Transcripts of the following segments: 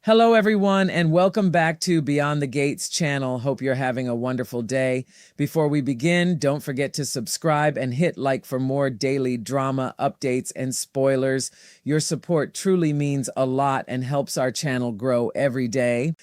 Hello, everyone, and welcome back to Beyond the Gates channel. Hope you're having a wonderful day. Before we begin, don't forget to subscribe and hit like for more daily drama updates and spoilers. Your support truly means a lot and helps our channel grow every day.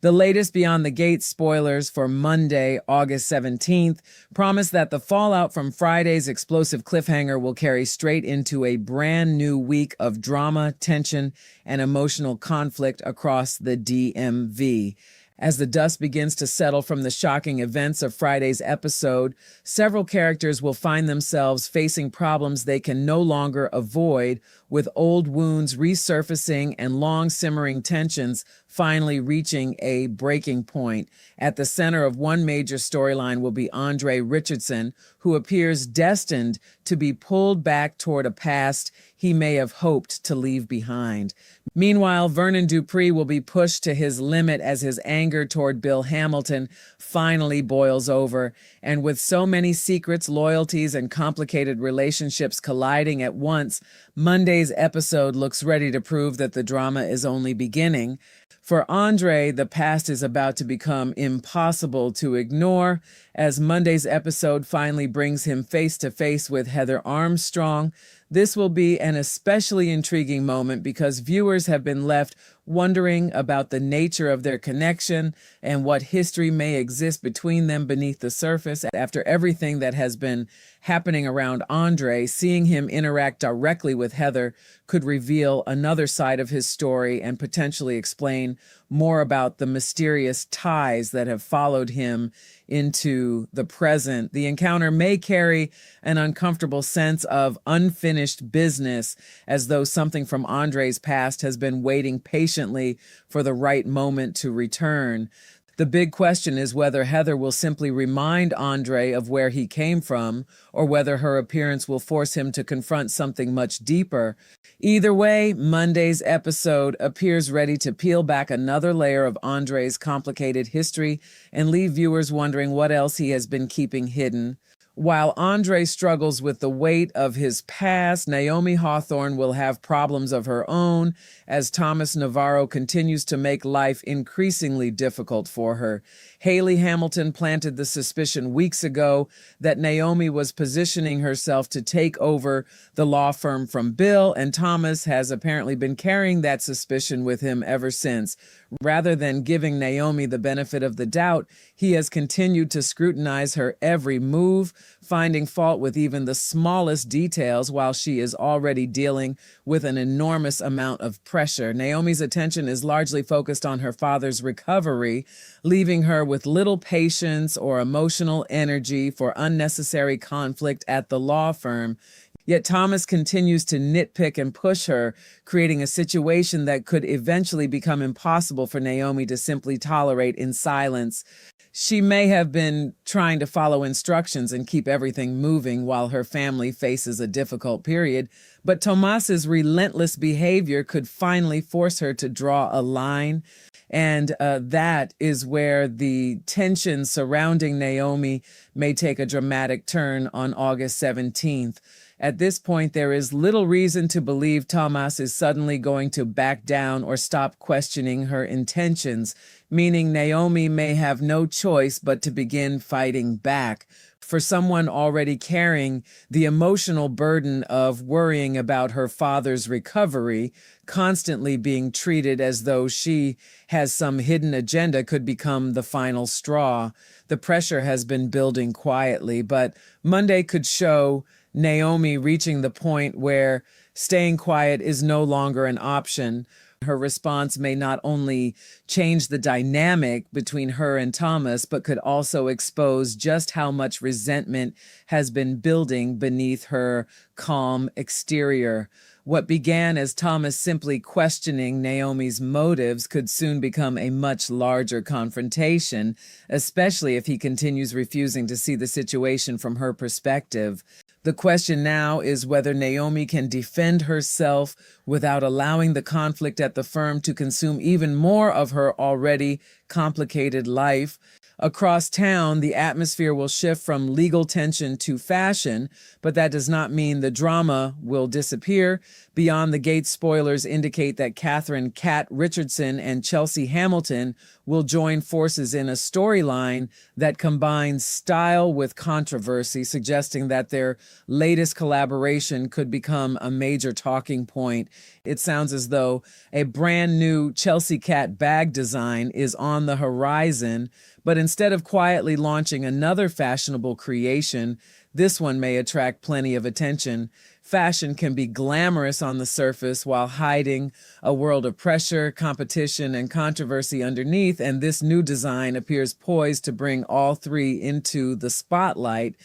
The latest Beyond the Gates spoilers for Monday, August 17th, promise that the fallout from Friday's explosive cliffhanger will carry straight into a brand new week of drama, tension, and emotional conflict across the DMV. As the dust begins to settle from the shocking events of Friday's episode, several characters will find themselves facing problems they can no longer avoid, with old wounds resurfacing and long simmering tensions finally reaching a breaking point. At the center of one major storyline will be Andre Richardson, who appears destined to be pulled back toward a past he may have hoped to leave behind. Meanwhile, Vernon Dupree will be pushed to his limit as his anger toward Bill Hamilton finally boils over. And with so many secrets, loyalties, and complicated relationships colliding at once, Monday's episode looks ready to prove that the drama is only beginning. For Andre, the past is about to become impossible to ignore as Monday's episode finally brings him face to face with Heather Armstrong. This will be an especially intriguing moment because viewers have been left wondering about the nature of their connection and what history may exist between them beneath the surface. After everything that has been happening around Andre, seeing him interact directly with Heather could reveal another side of his story and potentially explain more about the mysterious ties that have followed him into the present. The encounter may carry an uncomfortable sense of unfinished business, as though something from Andre's past has been waiting patiently for the right moment to return. The big question is whether Heather will simply remind Andre of where he came from, or whether her appearance will force him to confront something much deeper. Either way, Monday's episode appears ready to peel back another layer of Andre's complicated history and leave viewers wondering what else he has been keeping hidden. While Andre struggles with the weight of his past, Naomi Hawthorne will have problems of her own as Thomas Navarro continues to make life increasingly difficult for her. Haley Hamilton planted the suspicion weeks ago that Naomi was positioning herself to take over the law firm from Bill, and Thomas has apparently been carrying that suspicion with him ever since. Rather than giving Naomi the benefit of the doubt, he has continued to scrutinize her every move, finding fault with even the smallest details while she is already dealing with an enormous amount of pressure. Naomi's attention is largely focused on her father's recovery, leaving her with little patience or emotional energy for unnecessary conflict at the law firm. Yet Thomas continues to nitpick and push her, creating a situation that could eventually become impossible for Naomi to simply tolerate in silence. She may have been trying to follow instructions and keep everything moving while her family faces a difficult period, but Tomas's relentless behavior could finally force her to draw a line. And that is where the tension surrounding Naomi may take a dramatic turn on August 17th. At this point, there is little reason to believe Thomas is suddenly going to back down or stop questioning her intentions, meaning Naomi may have no choice but to begin fighting back. For someone already carrying the emotional burden of worrying about her father's recovery, constantly being treated as though she has some hidden agenda could become the final straw. The pressure has been building quietly, but Monday could show Naomi reaching the point where staying quiet is no longer an option. Her response may not only change the dynamic between her and Thomas, but could also expose just how much resentment has been building beneath her calm exterior. What began as Thomas simply questioning Naomi's motives could soon become a much larger confrontation, especially if he continues refusing to see the situation from her perspective. The question now is whether Naomi can defend herself without allowing the conflict at the firm to consume even more of her already complicated life. Across town, the atmosphere will shift from legal tension to fashion, but that does not mean the drama will disappear. Beyond the Gates spoilers indicate that Catherine Kat Richardson and Chelsea Hamilton will join forces in a storyline that combines style with controversy, suggesting that their latest collaboration could become a major talking point. It sounds as though a brand new Chelsea Cat bag design is on the horizon, but instead of quietly launching another fashionable creation, this one may attract plenty of attention. Fashion can be glamorous on the surface while hiding a world of pressure, competition, and controversy underneath, and this new design appears poised to bring all three into the spotlight.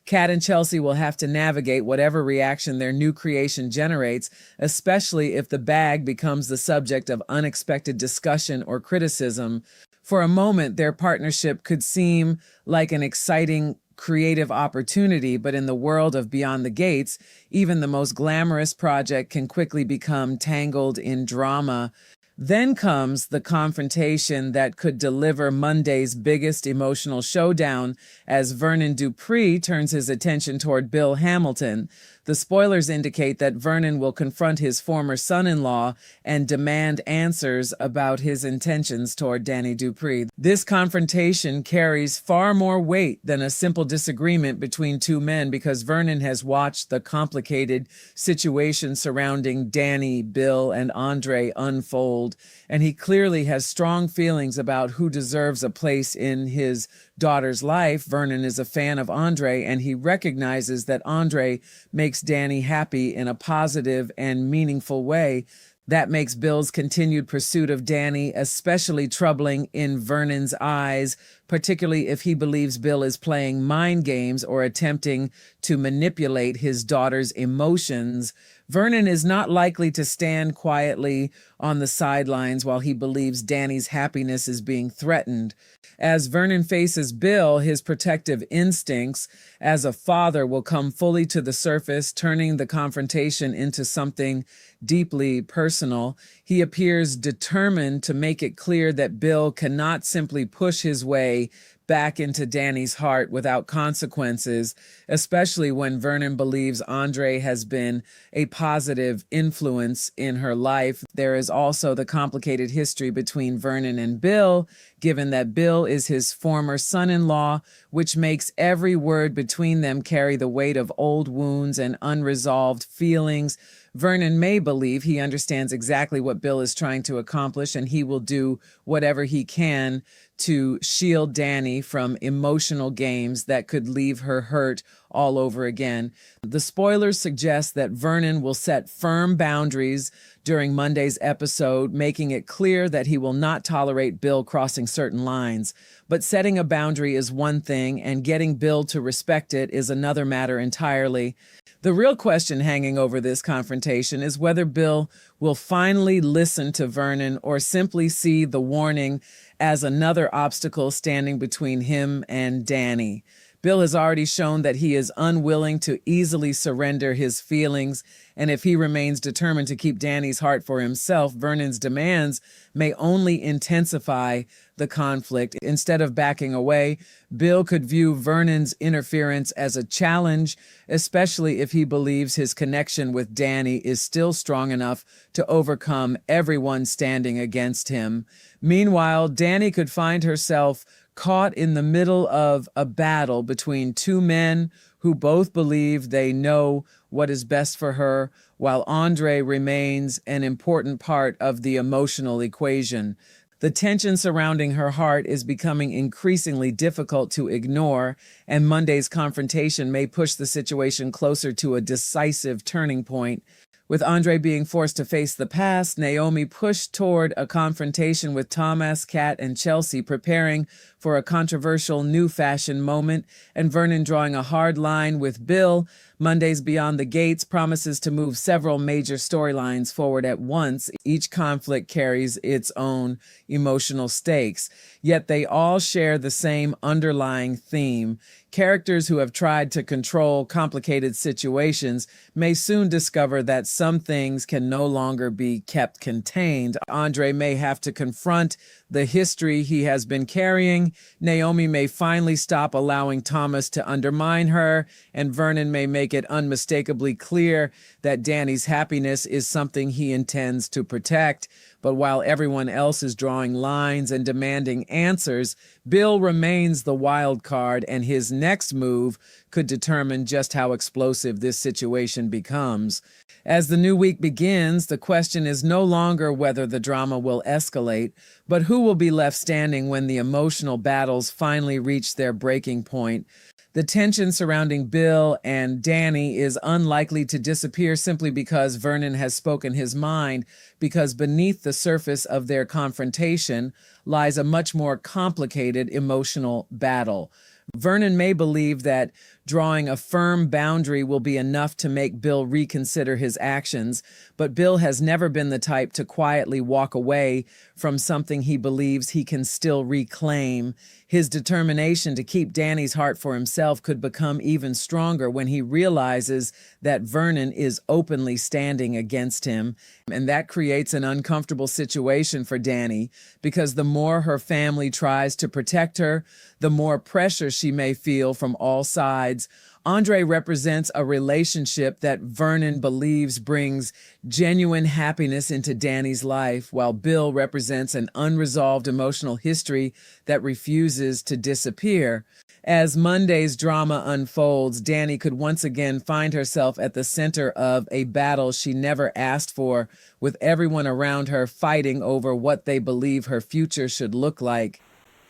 Kat and Chelsea will have to navigate whatever reaction their new creation generates, especially if the bag becomes the subject of unexpected discussion or criticism. For a moment, their partnership could seem like an exciting creative opportunity, but in the world of Beyond the Gates, even the most glamorous project can quickly become tangled in drama. Then comes the confrontation that could deliver Monday's biggest emotional showdown as Vernon Dupree turns his attention toward Bill Hamilton. The spoilers indicate that Vernon will confront his former son-in-law and demand answers about his intentions toward Dani Dupree. This confrontation carries far more weight than a simple disagreement between two men because Vernon has watched the complicated situation surrounding Dani, Bill, and Andre unfold, and he clearly has strong feelings about who deserves a place in his daughter's life. Vernon is a fan of Andre, and he recognizes that Andre makes Dani happy in a positive and meaningful way. That makes Bill's continued pursuit of Dani especially troubling in Vernon's eyes, particularly if he believes Bill is playing mind games or attempting to manipulate his daughter's emotions. Vernon is not likely to stand quietly on the sidelines while he believes Dani's happiness is being threatened. As Vernon faces Bill, his protective instincts as a father will come fully to the surface, turning the confrontation into something deeply personal. He appears determined to make it clear that Bill cannot simply push his way back into Dani's heart without consequences, especially when Vernon believes Andre has been a positive influence in her life. There is also the complicated history between Vernon and Bill, given that Bill is his former son-in-law, which makes every word between them carry the weight of old wounds and unresolved feelings. Vernon may believe he understands exactly what Bill is trying to accomplish, and he will do whatever he can to shield Dani from emotional games that could leave her hurt all over again. The spoilers suggest that Vernon will set firm boundaries during Monday's episode, making it clear that he will not tolerate Bill crossing certain lines. But setting a boundary is one thing, and getting Bill to respect it is another matter entirely. The real question hanging over this confrontation is whether Bill will finally listen to Vernon or simply see the warning as another obstacle standing between him and Dani. Bill has already shown that he is unwilling to easily surrender his feelings, and if he remains determined to keep Dani's heart for himself, Vernon's demands may only intensify the conflict. Instead of backing away, Bill could view Vernon's interference as a challenge, especially if he believes his connection with Dani is still strong enough to overcome everyone standing against him. Meanwhile, Dani could find herself caught in the middle of a battle between two men who both believe they know what is best for her, while Andre remains an important part of the emotional equation. The tension surrounding her heart is becoming increasingly difficult to ignore, and Monday's confrontation may push the situation closer to a decisive turning point. With Andre being forced to face the past, Naomi pushed toward a confrontation with Thomas, Kat, and Chelsea, preparing for a controversial new fashion moment, and Vernon drawing a hard line with Bill. Monday's Beyond the Gates promises to move several major storylines forward at once. Each conflict carries its own emotional stakes, yet they all share the same underlying theme. Characters who have tried to control complicated situations may soon discover that some things can no longer be kept contained. Andre may have to confront the history he has been carrying. Naomi may finally stop allowing Thomas to undermine her, and Vernon may make make it unmistakably clear that Dani's happiness is something he intends to protect. But while everyone else is drawing lines and demanding answers, Bill remains the wild card, and his next move could determine just how explosive this situation becomes. As the new week begins, the question is no longer whether the drama will escalate, but who will be left standing when the emotional battles finally reach their breaking point. The tension surrounding Bill and Dani is unlikely to disappear simply because Vernon has spoken his mind, because beneath the surface of their confrontation lies a much more complicated emotional battle. Vernon may believe that drawing a firm boundary will be enough to make Bill reconsider his actions, but Bill has never been the type to quietly walk away from something he believes he can still reclaim. His determination to keep Dani's heart for himself could become even stronger when he realizes that Vernon is openly standing against him, and that creates an uncomfortable situation for Dani, because the more her family tries to protect her, the more pressure she may feel from all sides. Andre represents a relationship that Vernon believes brings genuine happiness into Dani's life, while Bill represents an unresolved emotional history that refuses to disappear. As Monday's drama unfolds, Dani could once again find herself at the center of a battle she never asked for, with everyone around her fighting over what they believe her future should look like.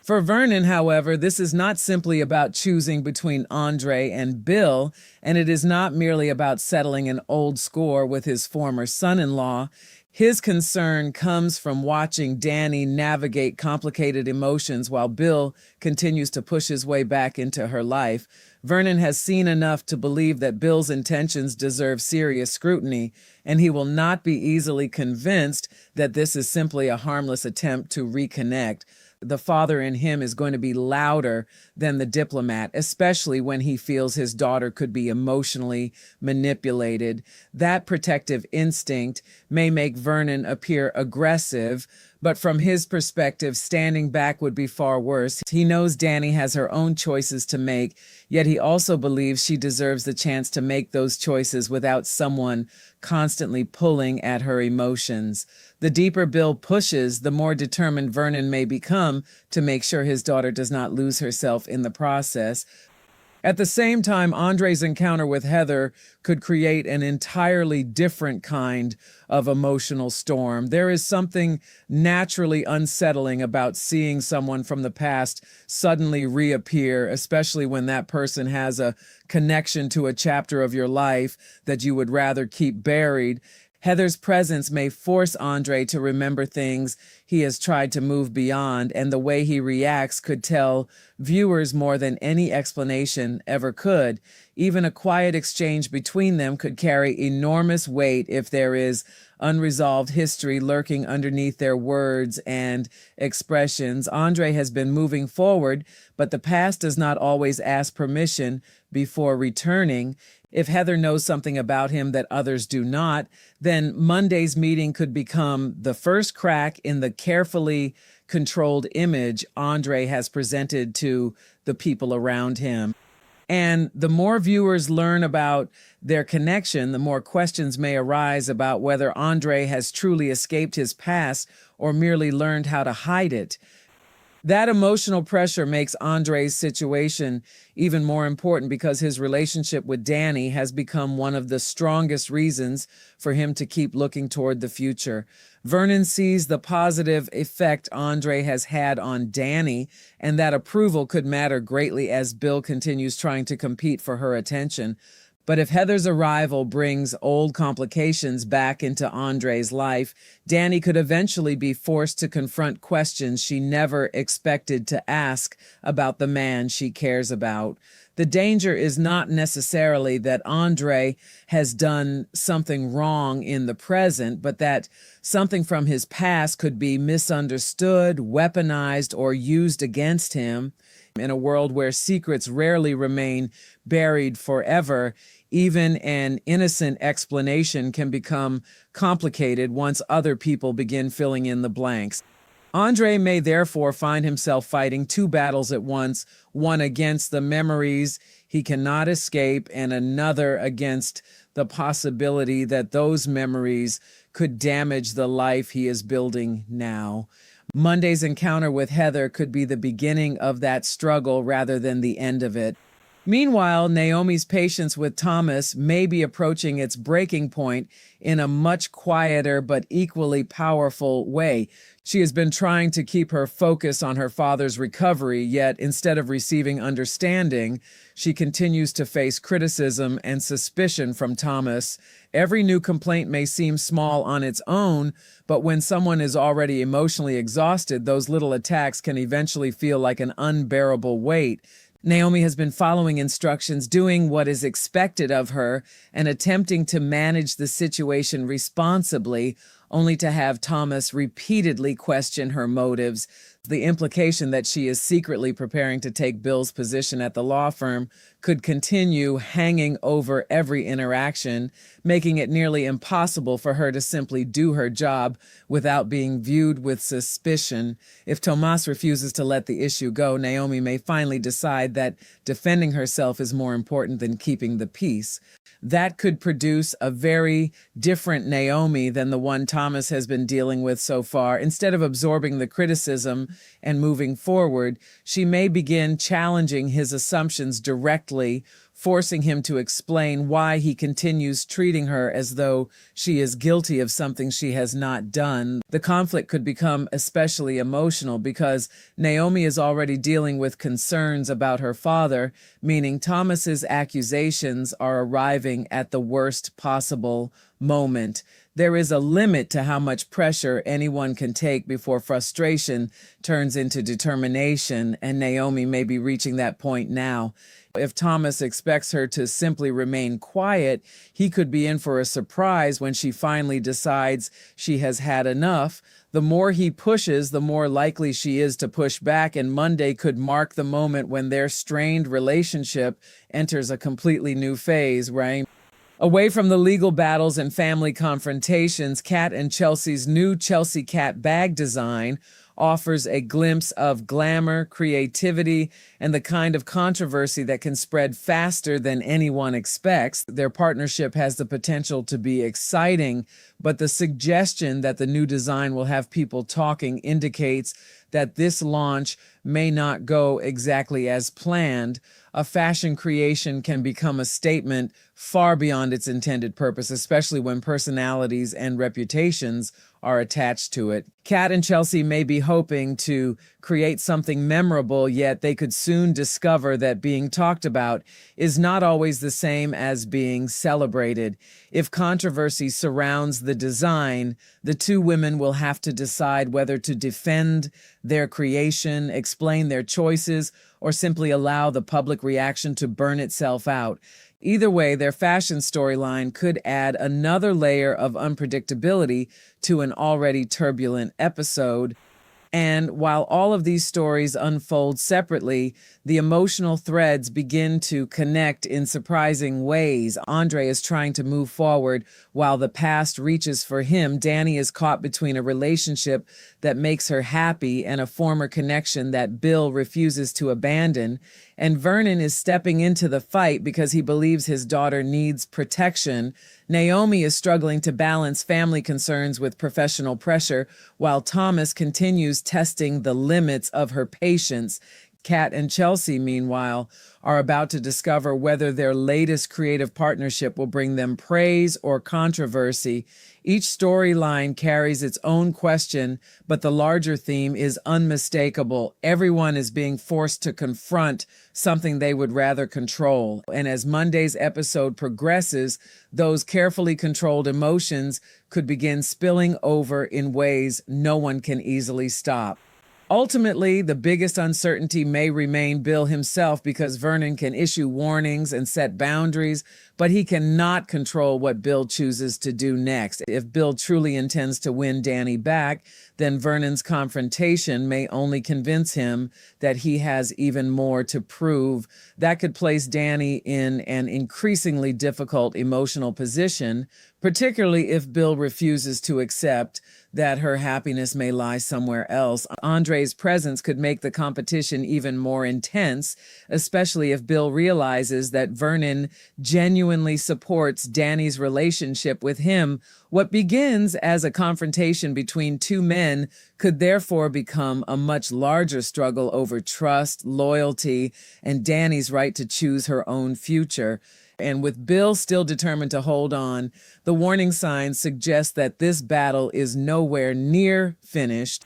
For Vernon, however, this is not simply about choosing between Andre and Bill, and it is not merely about settling an old score with his former son-in-law. His concern comes from watching Dani navigate complicated emotions while Bill continues to push his way back into her life. Vernon has seen enough to believe that Bill's intentions deserve serious scrutiny, and he will not be easily convinced that this is simply a harmless attempt to reconnect. The father in him is going to be louder than the diplomat, especially when he feels his daughter could be emotionally manipulated. That protective instinct may make Vernon appear aggressive, but from his perspective, standing back would be far worse. He knows Dani has her own choices to make, yet he also believes she deserves the chance to make those choices without someone constantly pulling at her emotions. The deeper Bill pushes, the more determined Vernon may become to make sure his daughter does not lose herself in the process. At the same time, Andre's encounter with Heather could create an entirely different kind of emotional storm. There is something naturally unsettling about seeing someone from the past suddenly reappear, especially when that person has a connection to a chapter of your life that you would rather keep buried. Heather's presence may force Andre to remember things he has tried to move beyond, and the way he reacts could tell viewers more than any explanation ever could. Even a quiet exchange between them could carry enormous weight if there is unresolved history lurking underneath their words and expressions. Andre has been moving forward, but the past does not always ask permission before returning. If Heather knows something about him that others do not, then Monday's meeting could become the first crack in the carefully controlled image Andre has presented to the people around him. And the more viewers learn about their connection, the more questions may arise about whether Andre has truly escaped his past or merely learned how to hide it. That emotional pressure makes Andre's situation even more important because his relationship with Dani has become one of the strongest reasons for him to keep looking toward the future. Vernon sees the positive effect Andre has had on Dani, and that approval could matter greatly as Bill continues trying to compete for her attention. But if Heather's arrival brings old complications back into Andre's life, Dani could eventually be forced to confront questions she never expected to ask about the man she cares about. The danger is not necessarily that Andre has done something wrong in the present, but that something from his past could be misunderstood, weaponized, or used against him. In a world where secrets rarely remain buried forever, even an innocent explanation can become complicated once other people begin filling in the blanks. Andre may therefore find himself fighting two battles at once, one against the memories he cannot escape and another against the possibility that those memories could damage the life he is building now. Monday's encounter with Heather could be the beginning of that struggle rather than the end of it. Meanwhile, Naomi's patience with Thomas may be approaching its breaking point in a much quieter but equally powerful way. She has been trying to keep her focus on her father's recovery, yet instead of receiving understanding, she continues to face criticism and suspicion from Thomas. Every new complaint may seem small on its own, but when someone is already emotionally exhausted, those little attacks can eventually feel like an unbearable weight. Naomi has been following instructions, doing what is expected of her, and attempting to manage the situation responsibly, only to have Thomas repeatedly question her motives. The implication that she is secretly preparing to take Bill's position at the law firm could continue hanging over every interaction, making it nearly impossible for her to simply do her job without being viewed with suspicion. If Tomas refuses to let the issue go, Naomi may finally decide that defending herself is more important than keeping the peace. That could produce a very different Naomi than the one Thomas has been dealing with so far. Instead of absorbing the criticism and moving forward, she may begin challenging his assumptions directly, forcing him to explain why he continues treating her as though she is guilty of something she has not done. The conflict could become especially emotional because Naomi is already dealing with concerns about her father, meaning Thomas's accusations are arriving at the worst possible moment. There is a limit to how much pressure anyone can take before frustration turns into determination, and Naomi may be reaching that point now. If Thomas expects her to simply remain quiet, he could be in for a surprise when she finally decides she has had enough. The more he pushes, the more likely she is to push back, and Monday could mark the moment when their strained relationship enters a completely new phase, right? Away from the legal battles and family confrontations, Kat and Chelsea's new Chelsea Cat bag design offers a glimpse of glamour, creativity, and the kind of controversy that can spread faster than anyone expects. Their partnership has the potential to be exciting, but the suggestion that the new design will have people talking indicates that this launch may not go exactly as planned. A fashion creation can become a statement far beyond its intended purpose, especially when personalities and reputations are attached to it. Kat and Chelsea may be hoping to create something memorable, yet they could soon discover that being talked about is not always the same as being celebrated. If controversy surrounds the design, the two women will have to decide whether to defend their creation, explain their choices, or simply allow the public reaction to burn itself out. Either way, their fashion storyline could add another layer of unpredictability to an already turbulent episode. And while all of these stories unfold separately, the emotional threads begin to connect in surprising ways. Andre is trying to move forward while the past reaches for him. Dani is caught between a relationship that makes her happy and a former connection that Bill refuses to abandon. And Vernon is stepping into the fight because he believes his daughter needs protection. Naomi is struggling to balance family concerns with professional pressure, while Thomas continues testing the limits of her patience. Kat and Chelsea, meanwhile, are about to discover whether their latest creative partnership will bring them praise or controversy. Each storyline carries its own question, but the larger theme is unmistakable. Everyone is being forced to confront something they would rather control. And as Monday's episode progresses, those carefully controlled emotions could begin spilling over in ways no one can easily stop. Ultimately, the biggest uncertainty may remain Bill himself, because Vernon can issue warnings and set boundaries, but he cannot control what Bill chooses to do next. If Bill truly intends to win Dani back, then Vernon's confrontation may only convince him that he has even more to prove. That could place Dani in an increasingly difficult emotional position. particularly if Bill refuses to accept that her happiness may lie somewhere else. Andre's presence could make the competition even more intense, especially if Bill realizes that Vernon genuinely supports Dani's relationship with him. What begins as a confrontation between two men could therefore become a much larger struggle over trust, loyalty, and Dani's right to choose her own future. And with Bill still determined to hold on, the warning signs suggest that this battle is nowhere near finished.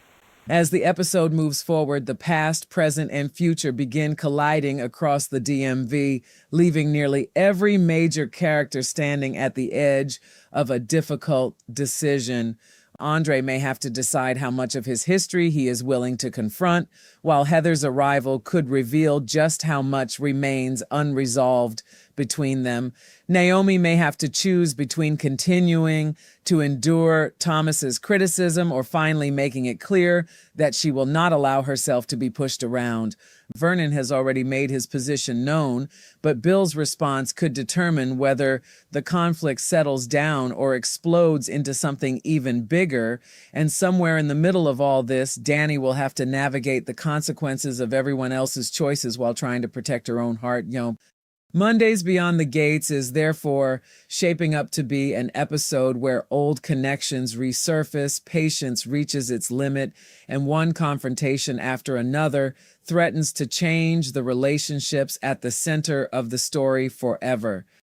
As the episode moves forward, the past, present, and future begin colliding across the DMV, leaving nearly every major character standing at the edge of a difficult decision. Andre may have to decide how much of his history he is willing to confront, while Heather's arrival could reveal just how much remains unresolved between them. Naomi may have to choose between continuing to endure Thomas's criticism or finally making it clear that she will not allow herself to be pushed around. Vernon has already made his position known, but Bill's response could determine whether the conflict settles down or explodes into something even bigger. And somewhere in the middle of all this, Dani will have to navigate the consequences of everyone else's choices while trying to protect her own heart. Mondays Beyond the Gates is therefore shaping up to be an episode where old connections resurface, patience reaches its limit, and one confrontation after another threatens to change the relationships at the center of the story forever.